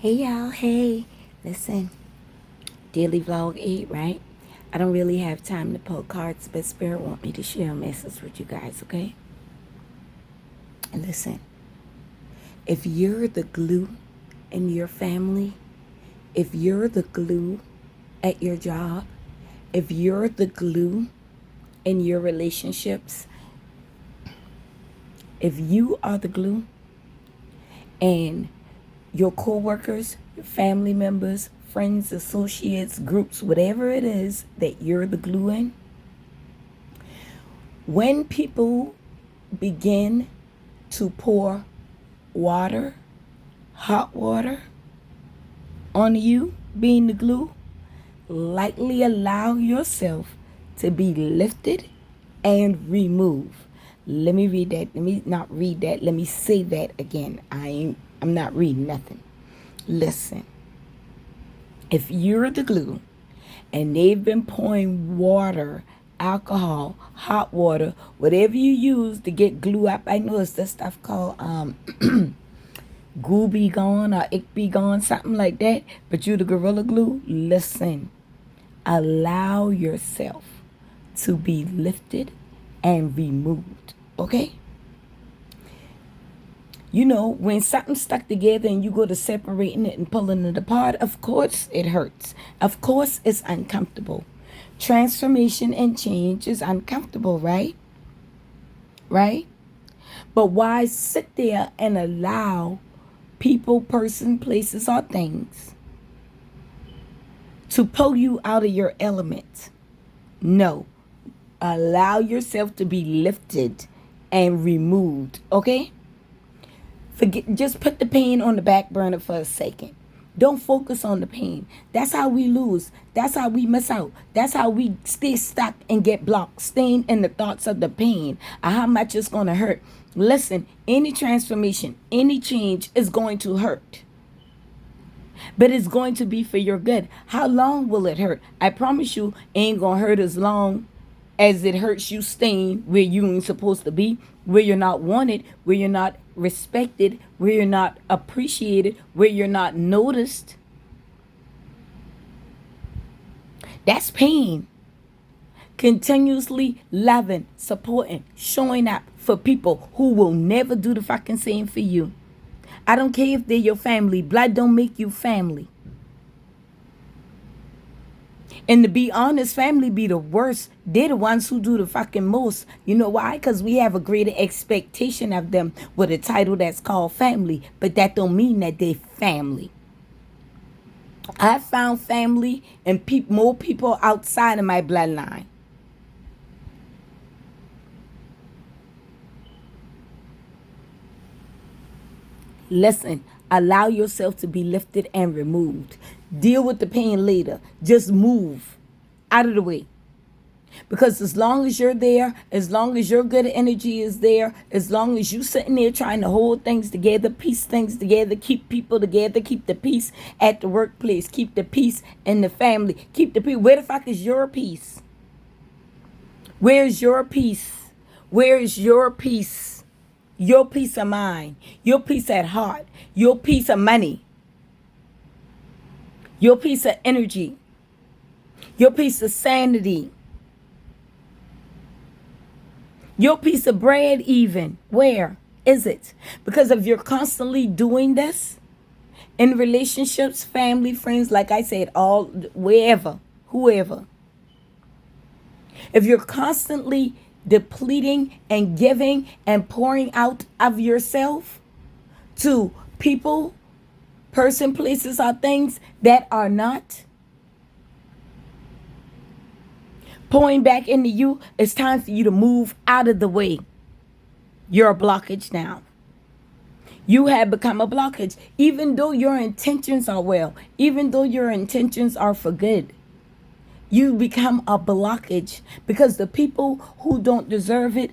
Hey y'all, hey. Listen, daily vlog 8, right? I don't really have time to pull cards, but Spirit want me to share a message with you guys, okay? And listen, if you're the glue in your family, if you're the glue at your job, if you're the glue in your relationships, if you are the glue and your co-workers, your family members, friends, associates, groups, whatever it is that you're the glue in, when people begin to pour water, hot water on you, being the glue, lightly allow yourself to be lifted and removed. Let me read that. Let me not read that. Let me say that again. I'm not reading nothing. Listen. If you're the glue and they've been pouring water, alcohol, hot water, whatever you use to get glue up, I know it's this stuff called Goo Be Gone or Ick Be Gone, something like that, but you the Gorilla Glue, listen, allow yourself to be lifted and removed, okay? You know, when something's stuck together and you go to separating it and pulling it apart, of course it hurts. Of course it's uncomfortable. Transformation and change is uncomfortable, right? Right? But why sit there and allow people, person, places, or things to pull you out of your element? No. Allow yourself to be lifted and removed, okay? Forget, just put the pain on the back burner for a second. Don't focus on the pain. That's how we lose. That's how we miss out. That's how we stay stuck and get blocked, staying in the thoughts of the pain, or how much it's going to hurt. Listen, any transformation, any change is going to hurt. But it's going to be for your good. How long will it hurt? I promise you, it ain't going to hurt as long as it hurts you staying where you ain't supposed to be, where you're not wanted, where you're not respected, where you're not appreciated, where you're not noticed. That's pain. Continuously loving, supporting, showing up for people who will never do the fucking same for you. I don't care if they're your family. Blood don't make you family. And to be honest, family be the worst. They're the ones who do the fucking most. You know why? Because we have a greater expectation of them with a title that's called family. But that don't mean that they're family. I found family and more people outside of my bloodline. Listen, allow yourself to be lifted and removed. Deal with the pain later. Just move out of the way. Because as long as you're there, as long as your good energy is there, as long as you sitting there trying to hold things together, piece things together, keep people together, keep the peace at the workplace, keep the peace in the family, keep the peace. Where the fuck is your peace? Where's your peace? Where is your peace? Your peace of mind, your peace at heart, your peace of money, your peace of energy, your piece of sanity, your piece of bread even. Where is it? Because if you're constantly doing this in relationships, family, friends, like I said, all, wherever, whoever, if you're constantly depleting and giving and pouring out of yourself to people, person, places, or things that are not pouring back into you, it's time for you to move out of the way. You're a blockage now. You have become a blockage, even though your intentions are well, even though your intentions are for good. You become a blockage because the people who don't deserve it,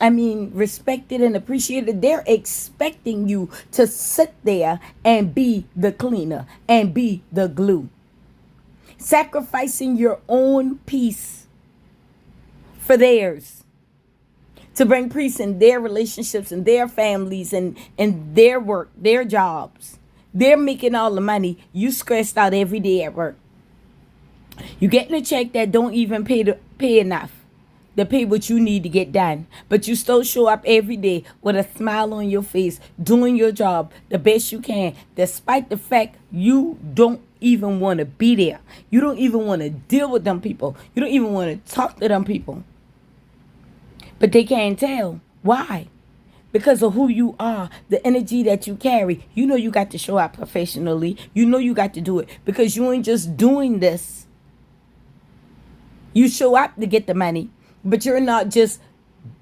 respected and appreciated, they're expecting you to sit there and be the cleaner and be the glue. Sacrificing your own peace for theirs to bring peace in their relationships and their families and their work, their jobs. They're making all the money. You stressed out every day at work. You getting a check that don't even pay enough to pay what you need to get done. But you still show up every day with a smile on your face, doing your job the best you can, despite the fact you don't even want to be there. You don't even want to deal with them people. You don't even want to talk to them people. But they can't tell. Why? Because of who you are, the energy that you carry. You know you got to show up professionally. You know you got to do it because you ain't just doing this. You show up to get the money, but you're not just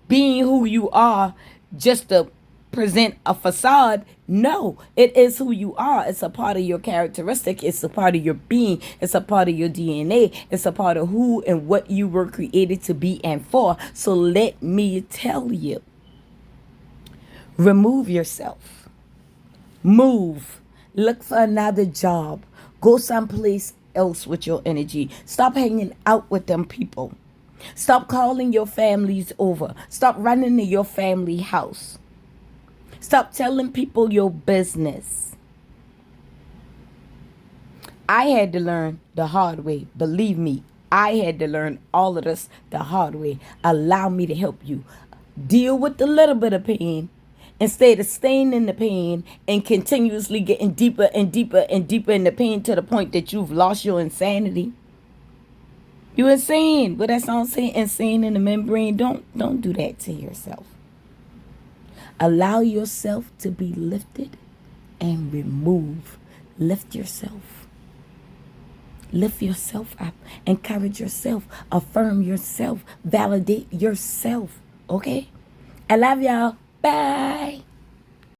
being who you are just to present a facade. No, it is who you are. It's a part of your characteristic. It's a part of your being. It's a part of your DNA. It's a part of who and what you were created to be and for. So let me tell you, remove yourself. Move. Look for another job. Go someplace else with your energy. Stop hanging out with them people. Stop calling your families over. Stop running to your family house. Stop telling people your business. I had to learn the hard way. Believe me, I had to learn all of this the hard way. Allow me to help you deal with the little bit of pain instead of staying in the pain and continuously getting deeper and deeper and deeper in the pain to the point that you've lost your insanity. You insane. What that song say? Insane in the membrane. Don't do that to yourself. Allow yourself to be lifted and remove. Lift yourself. Lift yourself up. Encourage yourself. Affirm yourself. Validate yourself. Okay? I love y'all. Bye.